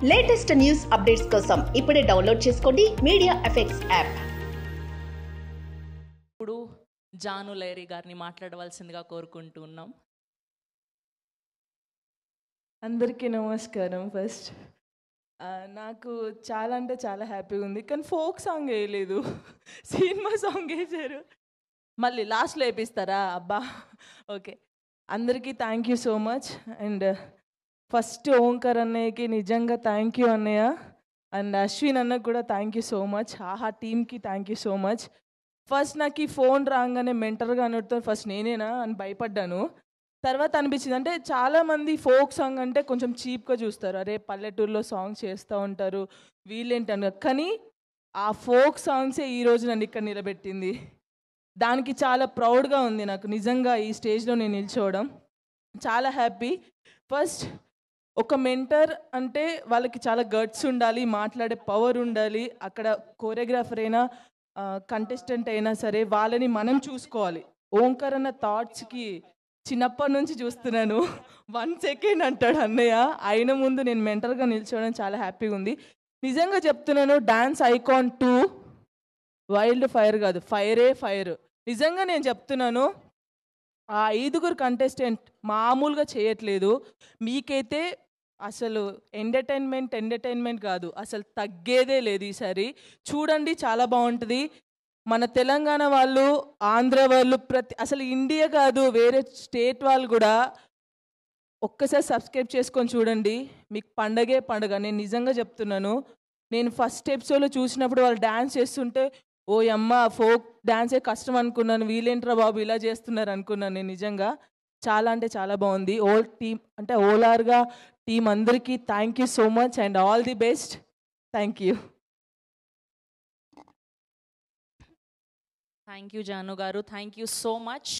Latest news updates కోసం ఇప్పుడే download చేసుకోండి మీడియా ఎఫెక్ట్స్ యాప్. ఇప్పుడు జాను లైరీ గారిని మాట్లాడవలసిందిగా కోరుకుంటున్నాం. అందరికీ నమస్కారం. ఫస్ట్ నాకు చాలా అంటే చాలా హ్యాపీగా ఉంది, కానీ ఫోక్ సాంగ్ వేయలేదు, సినిమా సాంగ్ వేసారు. మళ్ళీ లాస్ట్లో వేపిస్తారా? అబ్బా, ఓకే. అందరికీ thank you so much. And first Omkar అన్నయ్యకి నిజంగా థ్యాంక్ యూ అన్నయ్య. అండ్ అశ్విన్ అన్నకు కూడా థ్యాంక్ యూ సో మచ్. ఆహా టీమ్కి thank you so much. First నాకు ఈ ఫోన్ రాగానే మెంటర్గా అనుడుతో ఫస్ట్ నేనేనా అని భయపడ్డాను. తర్వాత అనిపించింది, అంటే చాలామంది ఫోక్ సాంగ్ అంటే కొంచెం చీప్గా చూస్తారు, అరే పల్లెటూరులో సాంగ్ చేస్తూ ఉంటారు వీళ్ళేంటని. కానీ ఆ ఫోక్ సాంగ్సే ఈరోజు నన్ను ఇక్కడ నిలబెట్టింది. దానికి చాలా ప్రౌడ్గా ఉంది నాకు నిజంగా ఈ స్టేజ్లో నేను నిల్చోవడం. చాలా హ్యాపీ. ఫస్ట్ ఒక మెంటర్ అంటే వాళ్ళకి చాలా గట్స్ ఉండాలి, మాట్లాడే పవర్ ఉండాలి. అక్కడ కోరియోగ్రాఫర్ అయినా కంటెస్టెంట్ అయినా సరే వాళ్ళని మనం చూసుకోవాలి. ఓంకార్ అన్న థాట్స్కి చిన్నప్పటి నుంచి చూస్తున్నాను. 1 సెకండ్ అంటాడు అన్నయ్య, అయిన ముందు నేను మెంటర్గా నిల్చోవడం చాలా హ్యాపీగా ఉంది. నిజంగా చెప్తున్నాను, డాన్స్ ఐకాన్ 2 వైల్డ్ ఫైర్ కాదు, ఫైరే ఫైర్. నిజంగా నేను చెప్తున్నాను, ఆ 5 కంటెస్టెంట్ మామూలుగా చేయట్లేదు. మీకైతే అసలు ఎంటర్టైన్మెంట్ కాదు, అసలు తగ్గేదే లేదు. ఈసారి చూడండి, చాలా బాగుంటుంది. మన తెలంగాణ వాళ్ళు, ఆంధ్ర వాళ్ళు, అసలు ఇండియా కాదు వేరే స్టేట్ వాళ్ళు కూడా ఒక్కసారి సబ్స్క్రైబ్ చేసుకొని చూడండి, మీకు పండగే పండగ. నేను నిజంగా చెప్తున్నాను. నేను ఫస్ట్ ఎపిసోడ్లో చూసినప్పుడు వాళ్ళు డ్యాన్స్ చేస్తుంటే ఓ అమ్మ ఫోక్ డ్యాన్సే కష్టం అనుకున్నాను, వీళ్ళేంట్రా బాబు ఇలా చేస్తున్నారు అనుకున్నాను. నేను నిజంగా చాలా అంటే చాలా బాగుంది. ఓలార్గా టీం అందరికీ thank you so much and all the best. Thank you. Thank you Janu garu, thank you so much.